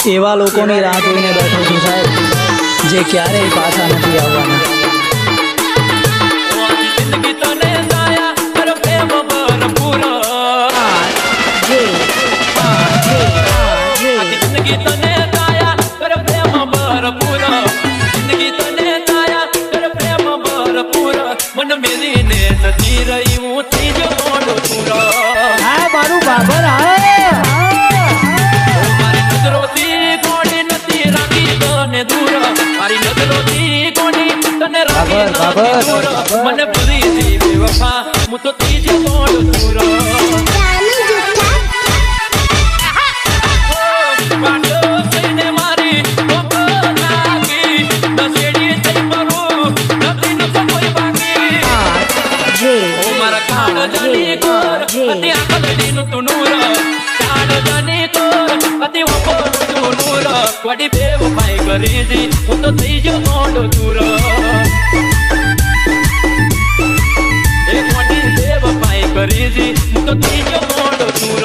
એવા લોકોની રાહ જોઈને બેઠો છું સાહેબ, જે ક્યારેય પાછા નથી આવવાના. જિંદગી તને દાયા કર પ્રેમ ભરપૂર, જિંદગી તને દાયા કર પ્રેમ ભરપૂર, જિંદગી તને દાયા કર પ્રેમ ભરપૂર. મન મેલીને નથી રહી હું થઈ જો મોડો પૂરો. હા મારું બાબર મારી નજરોથી કોણી નથી રાખી તને દૂર, મારી નજરોથી કોણી તને રાખી નથી દૂર. મને ભૂલી જઈ બેવફા હું તો થઈ જો મોડો પૂરો. વડી બેવફાઈ કરી દી હું તો થઈ જો મોડો દૂર. એક વડી બેવફાઈ કરી દી હું તો થઈ જો મોડો દૂર.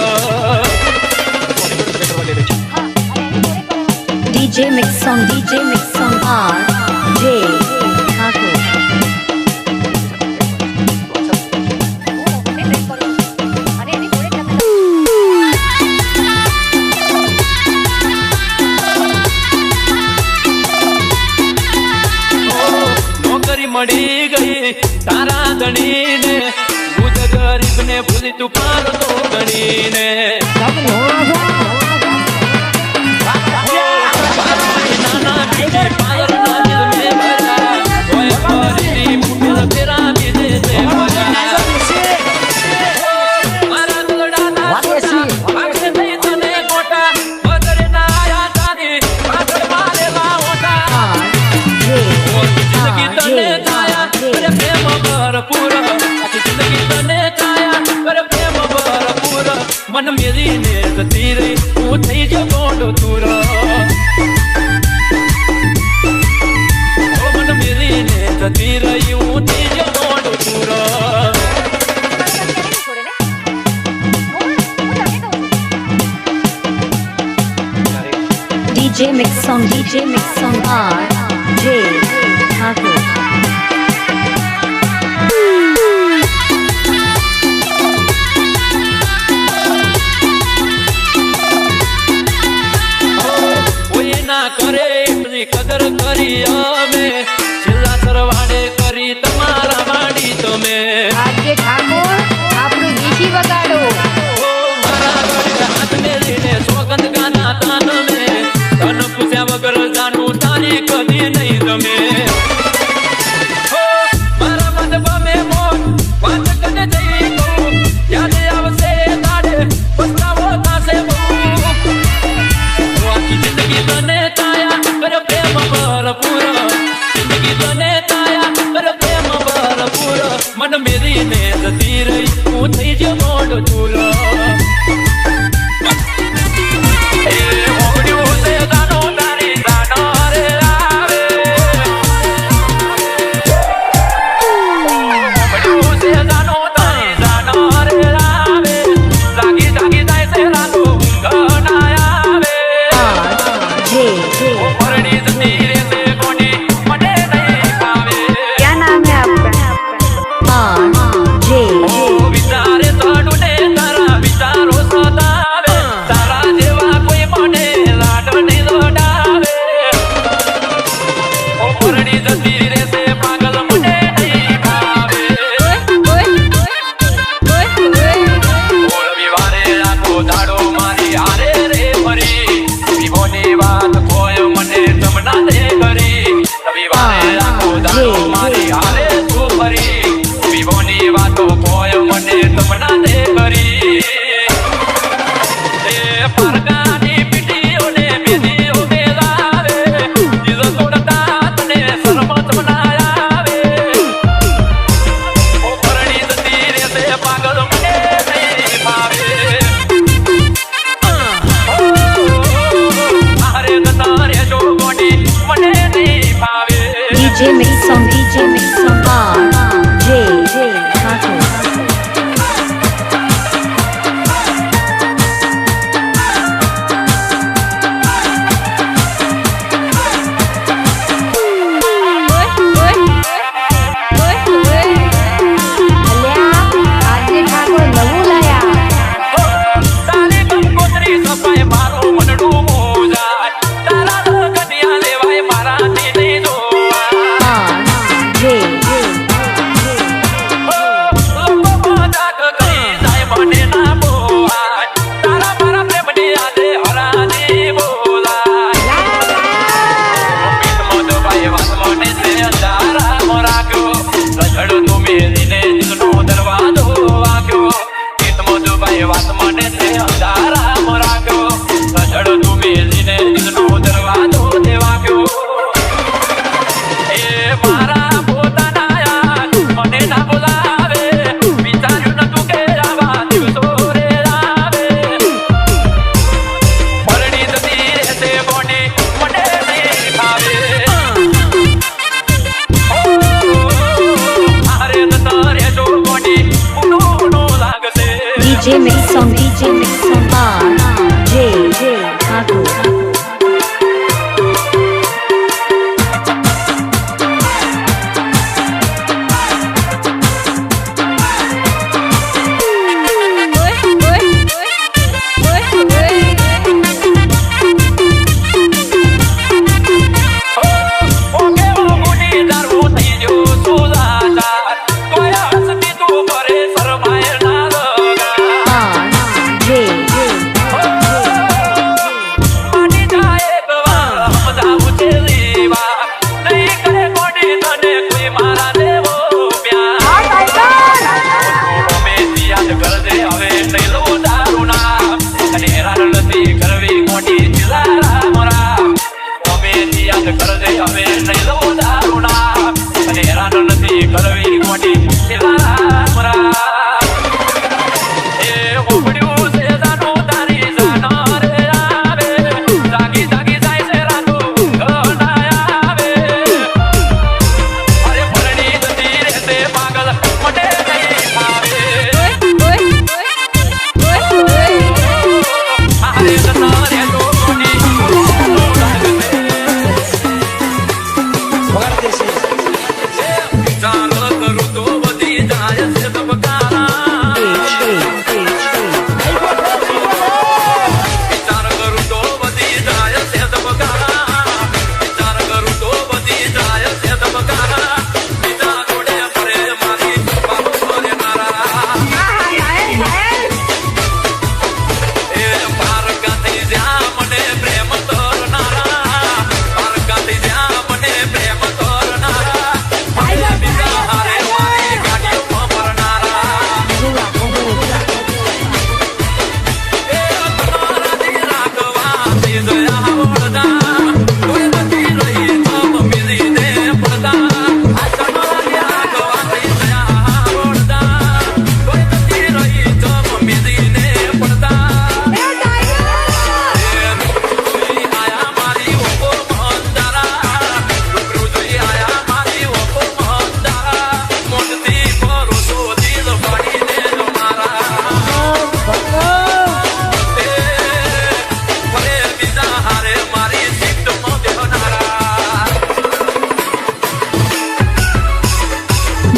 DJ Mix Song RJ Thakur. મળી ગઈ તારા ધણીને, ભૂત ગરીબને ભૂલી તું પાર તો ગણીને. નાના બીજે પાર ના દિલ મે ભરા, કોઈ ફરીથી ફૂટેલ ફેરા બીજે તે ભરા. મારા દોડાના છોટા વાગે નહીં તને મોટા, વગરે ના આયા તારી પાછળ મારેલા ઓટા. જિંદગી તને દાયા કરે પ્રેમ ભરપૂર, જિંદગી તને દાયા કરે પ્રેમ ભરપૂર. મન મેલીને જતી રહી હું થઈ જો મોડો દૂર. મન મેલીને જતી રહી હું થઈ જો મોડો દૂર. DJ Mix Song RJ Thakur. કોઈ ના કરે એટલી કદર કરી અમે, છેલ્લા સરવાડે કરી તમારા વાડી તમે. આજે ઠાકોર આપણું દેશી વગાડો. મારા ગળે હાથ મેલીને સોગંદ ગાના તાન મે, તન પૂછ્યા વગર જાણું તારી કદી નહીં તમે. મારા મન બમે મોન વાત કને જઈ કહું, યાદ આવશે તાડે પસ્તાવો થશે બહુ. આખી જિંદગી તને દાયા કર પ્રેમ ભરપૂર, જિંદગી તને દાયા કર પ્રેમ ભરપૂર. મન મેલીને જતી રહી હું થઈ જો મોડો દૂર. क्या नाम है आपका? RJ વિચારે તડું ને તારા વિચારો સદાવે, તારા જેવા કોઈ મને લાડ નહીં લડાવે. ઓ પરણી જતી રહેશે પાગલ મને નહીં ભાવે. રવિવારે આખો દાડો મારી હારે રે ફરી, વિભોની વાત કોઈ મને તમના દે કરી. રવિવારે આખો દાડો મારી હારે તું ફરી, વિભોની વાતો કોઈ મને તમના દે કરી. એ પારકાની પીટીઓને બેદીઓ મેલાવે, દિલ તોડતા તને શરમત બનાવે. ઓ પરણી જતી રહેશે પાગલ મને નહીં ભાવે. મારે જતા રહેજો ગોડી મને નહીં ભાવે. DJ Mix Song RJ Thakur. સ્વામીજીને દિલનો દરવાજો દેવા ગયો. એ મારા પોતાના યાર મને ના બોલાવે, વિચાર્યું નતું કે આવા દિવસો રે આવે. પરણી જતી રહેશે બોની મને નહીં ખાવે. મારે જતા રહેજો બોની ઊનું લાગશે. DJ Mix Song RJ Thakur.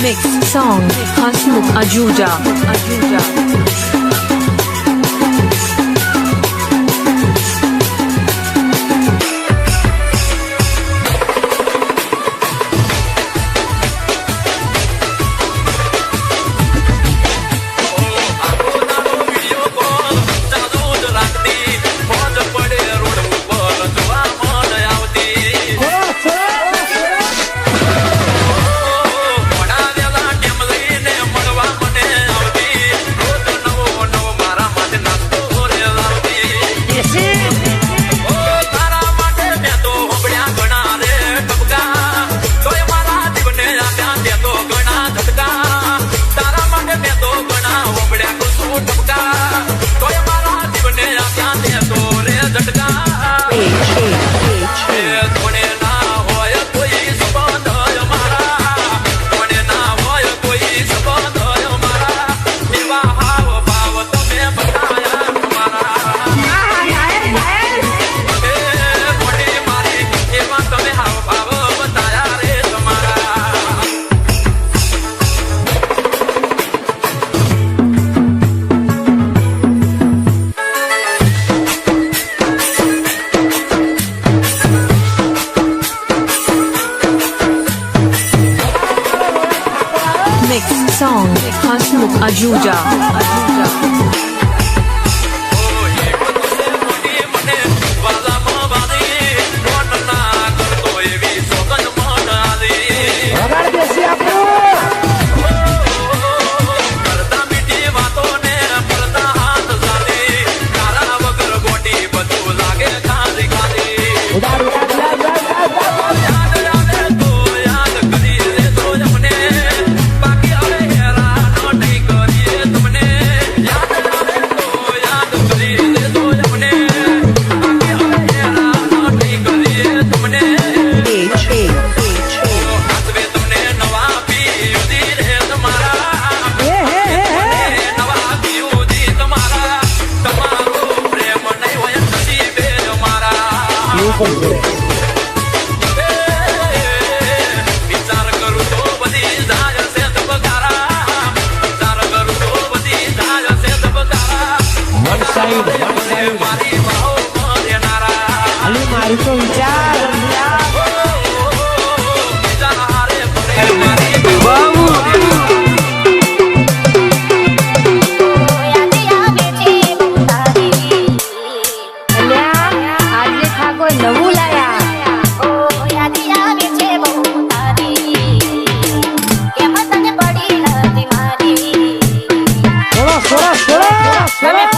Mix Song Hasmukh Ajuja. Song Hasmukh Ajuja. લાગે કરવું પડશે. વિચાર કરું તો બધી જાય છે ધબકારા, વિચાર કરું તો બધી જાય છે ધબકારા. વન સાઈડ મારી ભાવ દેનારા અને મારું તો વિચાર બીજા હારે ફરે મારી આજે ઠાકોર નવું લાયા. સરસ સરસ સરસ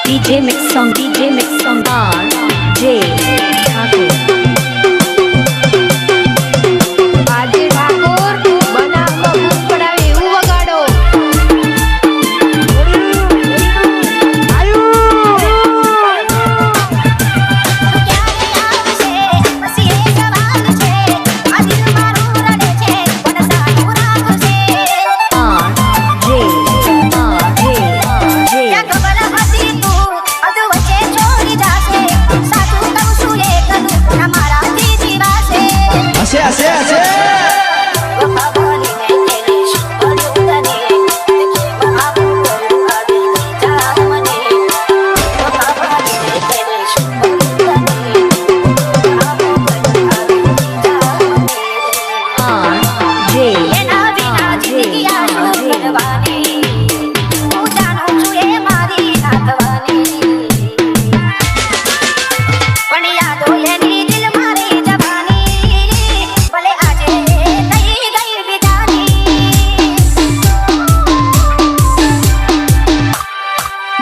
DJ Mix Song, DJ Mix Song, RJ Thakur. આજે ઠાકોર બનાવમાં ભૂખ પડાવે એવું વગાડો. હશે હશે હશે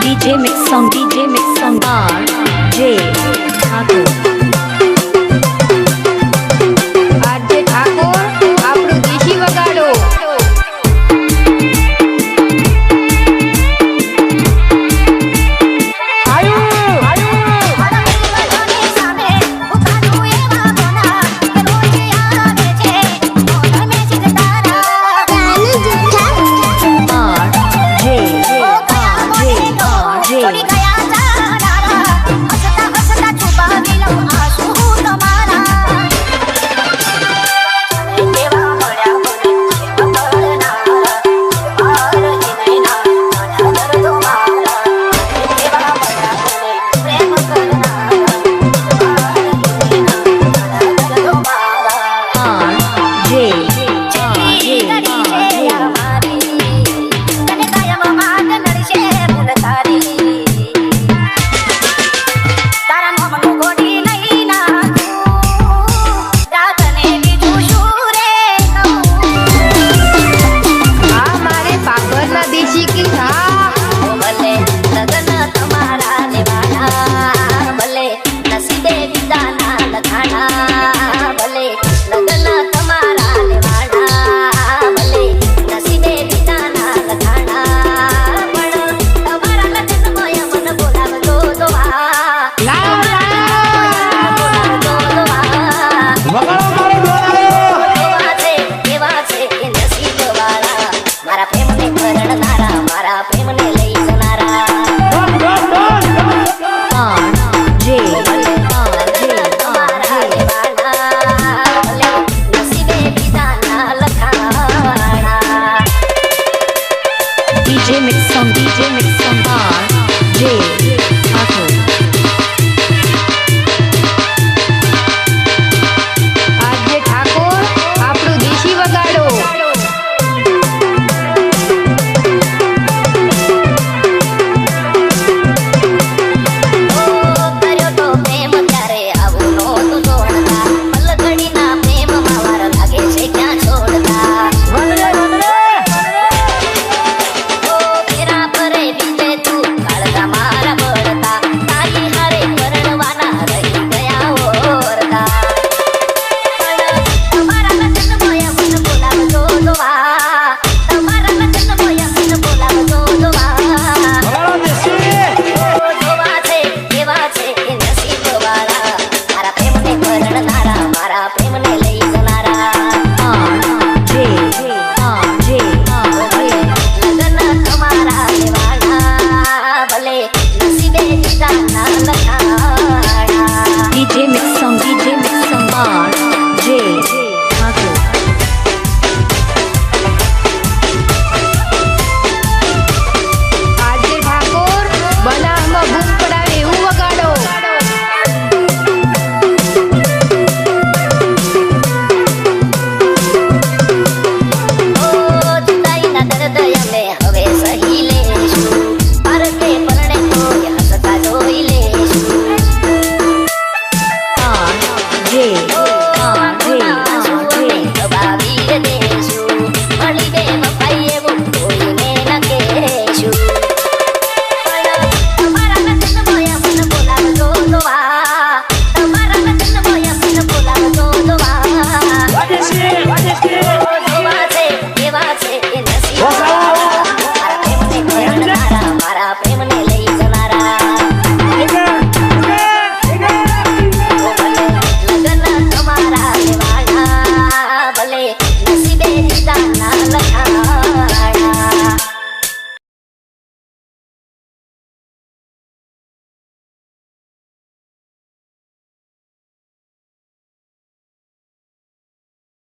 DJ Mix Song, DJ Mix Song, RJ Thakur. આજે ઠાકોર આપણું દેશી વગાડો. મારા પ્રેમને કરણનારા મારા DJ Mix Song, DJ Mix Song, RJ